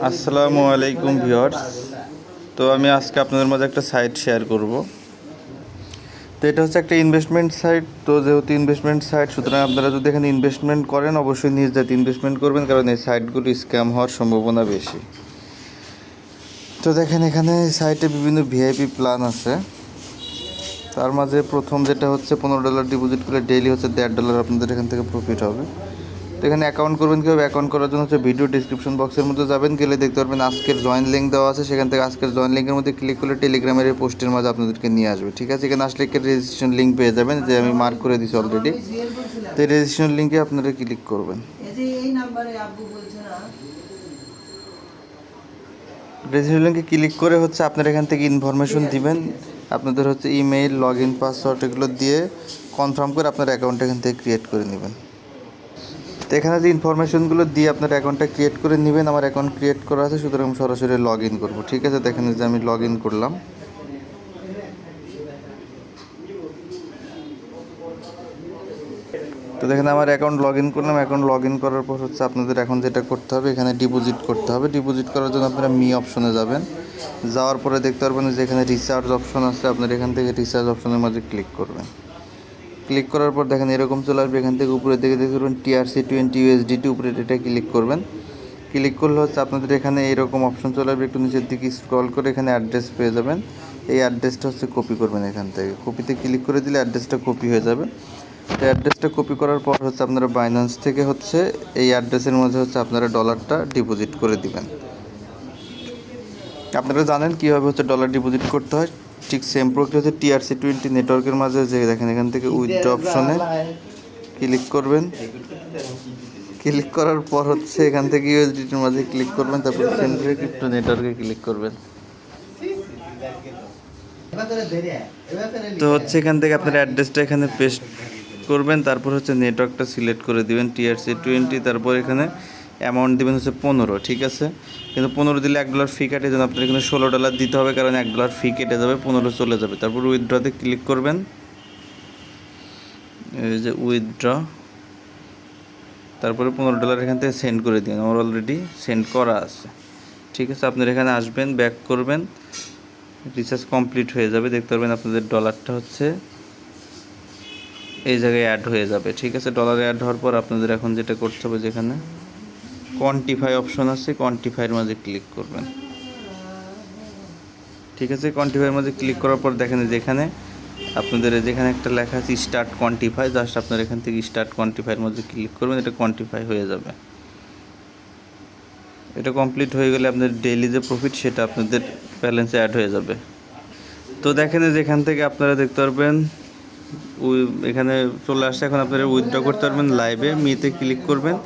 আসসালামু আলাইকুম ভিউয়ার্স। তো আমি আজকে আপনাদের মাঝে একটা সাইট শেয়ার করব। তো এটা হচ্ছে একটা ইনভেস্টমেন্ট সাইট। তো যেহেতু ইনভেস্টমেন্ট সাইট, সুতরাং আপনারা যদি এখানে ইনভেস্টমেন্ট করেন অবশ্যই নিজ জাতি ইনভেস্টমেন্ট করবেন, কারণ এই সাইটগুলো স্ক্যাম হওয়ার সম্ভাবনা বেশি। তো দেখেন এখানে সাইটে বিভিন্ন ভিআইপি প্ল্যান আছে। তার মাঝে প্রথম যেটা হচ্ছে $15 ডিপোজিট করলে ডেইলি হচ্ছে $1.5 আপনাদের এখান থেকে প্রফিট হবে। তো এখানে অ্যাকাউন্ট করবেন কীভাবে? অ্যাকাউন্ট করার জন্য হচ্ছে ভিডিও ডিসক্রিপশন বক্সের মধ্যে যাবেন, গেলে দেখতে পারবেন আজকের জয়েন লিঙ্ক দেওয়া আছে। সেখান থেকে আজকের জয়েন লিঙ্কের মধ্যে ক্লিক করলে টেলিগ্রামের এই পোস্টের মাঝে আপনাদেরকে নিয়ে আসবে। ঠিক আছে, এখানে আসলে একটা রেজিস্ট্রেশন লিঙ্ক পেয়ে যাবেন, যে আমি মার্ক করে দিয়েছি অলরেডি। তো এই রেজিস্ট্রেশন লিঙ্কে আপনারা ক্লিক করবেন। রেজিস্ট্রেশন লিঙ্কে ক্লিক করে হচ্ছে আপনারা এখান থেকে ইনফরমেশন দিবেন। আপনাদের হচ্ছে ইমেইল, লগ ইন, পাসওয়ার্ড এগুলো দিয়ে কনফার্ম করে আপনার অ্যাকাউন্ট এখান থেকে ক্রিয়েট করে নেবেন। তো এখানে যে ইনফরমেশনগুলো দিয়ে আপনার অ্যাকাউন্টটা ক্রিয়েট করে নেবেন। আমার অ্যাকাউন্ট ক্রিয়েট করা আছে, সুতরাং আমি সরাসরি লগ ইন করবো। ঠিক আছে, দেখেন যে আমি লগ ইন করলাম। তো দেখেন আমার অ্যাকাউন্ট লগ ইন করলাম। অ্যাকাউন্ট লগ ইন করার পর হচ্ছে আপনাদের এখন যেটা করতে হবে, এখানে ডিপোজিট করতে হবে। ডিপোজিট করার জন্য আপনারা মি অপশনে যাবেন। যাওয়ার পরে দেখতে পারবেন যে এখানে রিচার্জ অপশন আছে। আপনার এখান থেকে রিচার্জ অপশনের মাঝে ক্লিক করবেন। ক্লিক করার পর দেখেন এরকম চলে আসবে। এখান থেকে উপরে দিকে দেখতে পারবেন TRC20 USDT, উপরে এটা ক্লিক করবেন। ক্লিক করলে হচ্ছে আপনাদের এখানে এরকম অপশন চলে আসবে। একটু নিচের দিকে স্ক্রল করে এখানে অ্যাড্রেস পেয়ে যাবেন। এই অ্যাড্রেসটা হচ্ছে কপি করবেন। এখান থেকে কপিতে ক্লিক করে দিলে অ্যাড্রেসটা কপি হয়ে যাবে। তো অ্যাড্রেসটা কপি করার পর হচ্ছে আপনারা বাইন্যান্স থেকে হচ্ছে এই অ্যাড্রেসের মধ্যে হচ্ছে আপনারা ডলারটা ডিপোজিট করে দিবেন। আপনারা জানেন কীভাবে হচ্ছে ডলার ডিপোজিট করতে হয়। ঠিক সেম প্রক্রিয়া হচ্ছে TRC20 নেটওয়ার্কের মাঝে, যে দেখেন এখান থেকে উইথড্র অপশনে ক্লিক করবেন। ক্লিক করার পর হচ্ছে এখান থেকে ইউএসডিটির মাঝে ক্লিক করবেন, তারপর সেন্ট্রাল ক্রিপ্টো নেটওয়ার্কে ক্লিক করবেন। তো হচ্ছে এখান থেকে আপনার অ্যাড্রেসটা এখানে পেস্ট করবেন, তারপর হচ্ছে নেটওয়ার্কটা সিলেক্ট করে দিবেন TRC20, তারপর এখানে অ্যামাউন্ট দিবেন হচ্ছে 15। ঠিক আছে, কিন্তু 15 দিলে $1 ফি কাটে, যেন আপনার এখানে $16 দিতে হবে, কারণ $1 ফি কেটে যাবে, 15 চলে যাবে। তারপর উইথড্রতে ক্লিক করবেন। এই যে উইথড্র, তারপরে $15 এখান থেকে সেন্ড করে দিন। আমার অলরেডি সেন্ড করা আছে। ঠিক আছে, আপনার এখানে আসবেন, ব্যাক করবেন, রিচার্জ কমপ্লিট হয়ে যাবে। দেখতে পারবেন আপনাদের ডলারটা হচ্ছে এই জায়গায় অ্যাড হয়ে যাবে। ঠিক আছে, ডলারে অ্যাড হওয়ার পর আপনাদের এখন যেটা করতে হবে, যেখানে কোয়ান্টিফাই অপশন আছে, কোয়ান্টিফাইয়ের মাঝে ক্লিক করবেন। ঠিক আছে, কোয়ান্টিফাইয়ের মাঝে ক্লিক করার পর দেখেন যেখানে আপনাদের যেখানে একটা লেখা আছে স্টার্ট কোয়ান্টিফাই, জাস্ট আপনার এখান থেকে স্টার্ট কোয়ান্টিফাইয়ের মধ্যে ক্লিক করবেন। এটা কোয়ান্টিফাই হয়ে যাবে। এটা কমপ্লিট হয়ে গেলে আপনাদের ডেইলি যে প্রফিট সেটা আপনাদের ব্যালেন্সে অ্যাড হয়ে যাবে। তো দেখেন যে এখান থেকে আপনারা দেখতে পারবেন এখানে চলে আসছে। এখন আপনারা উইথড্র করতে পারবেন লাইভে। মিতে ক্লিক করবেন,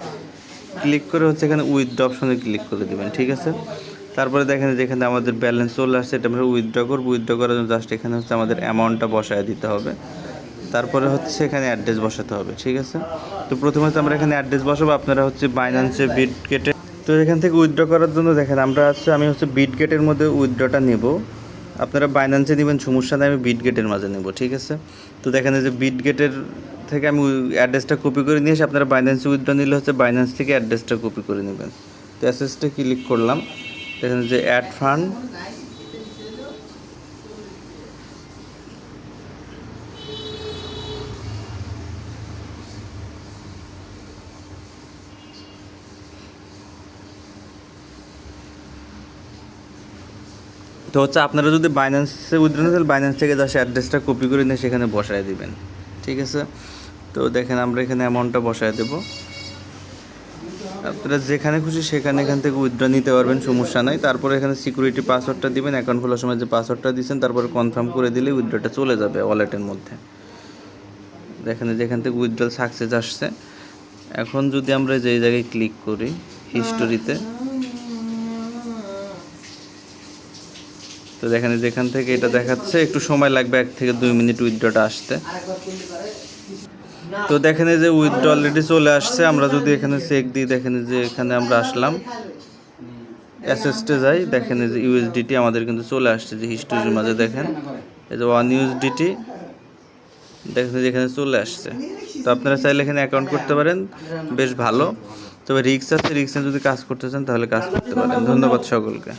ক্লিক করে হচ্ছে এখানে উইথড্র অপশনে ক্লিক করে দেবেন। ঠিক আছে, তারপরে দেখেন যেখানে আমাদের ব্যালেন্স চলে আসছে, এটা আমরা উইথড্র করবো। উইথড্র করার জন্য জাস্ট এখানে হচ্ছে আমাদের অ্যামাউন্টটা বসায় দিতে হবে, তারপরে হচ্ছে এখানে অ্যাড্রেস বসাতে হবে। ঠিক আছে, তো প্রথমে হচ্ছে আমরা এখানে অ্যাড্রেস বসাবো। আপনারা হচ্ছে বাইন্যান্সে বিটগেটে, তো এখান থেকে উইথড্র করার জন্য দেখেন আমি হচ্ছে বিটগেটের মধ্যে উইথড্রটা নেব। আপনারা বাইন্যান্সে নেবেন, সমস্যা নেই, আমি বিটগেটের মাঝে নেব। ঠিক আছে, তো দেখেন যে বিটগেটের থেকে আমি অ্যাড্রেসটা কপি করে নিয়ে এসে আপনারা বাইন্যান্সে উইথড্র নিলে হচ্ছে বাইন্যান্স থেকে অ্যাড্রেসটা কপি করে নেবেন। তো অ্যাসেসটা ক্লিক করলাম, দেখেন যে অ্যাড ফান্ড। তো হচ্ছে আপনারা যদি বাইন্যান্সে উইথড্র নিতে চান, বাইন্যান্স থেকে জাস্ট অ্যাড্রেসটা কপি করে নিয়ে সেখানে বসায় দিবেন। ঠিক আছে, তো দেখেন আমরা এখানে অ্যামাউন্টটা বসায় দেবো। আপনারা যেখানে খুশি সেখানে এখান থেকে উইথড্র নিতে পারবেন, সমস্যা নাই। তারপরে এখানে সিকিউরিটি পাসওয়ার্ডটা দিবেন, অ্যাকাউন্ট খোলার সময় যে পাসওয়ার্ডটা দিচ্ছেন, তারপরে কনফার্ম করে দিলে উইথড্রটা চলে যাবে ওয়ালেটের মধ্যে। দেখেন যেখান থেকে উইথড্র সাকসেস আসছে। এখন যদি আমরা যেই জায়গায় ক্লিক করি হিস্টোরিতে, তো দেখেন যেখান থেকে এটা দেখাচ্ছে একটু সময় লাগবে 1 থেকে 2 মিনিট উইথড্রটা আসতে। তো দেখেন যে উইথড্র অলরেডি চলে আসছে। আমরা যদি এখানে চেক দিই, দেখেন যে এখানে আমরা আসলাম, অ্যাসেসটে যাই, দেখেন যে ইউএসডিটি আমাদের কিন্তু চলে আসছে। যে হিস্টোরির মাঝে দেখেন এই যে 1 USDT দেখেন যে এখানে চলে আসছে। তো আপনারা চাইলে এখানে অ্যাকাউন্ট করতে পারেন, বেশ ভালো। তবে রিস্ক আছে, রিস্কে যদি কাজ করতে চান তাহলে কাজ করতে পারেন। ধন্যবাদ সকলকে।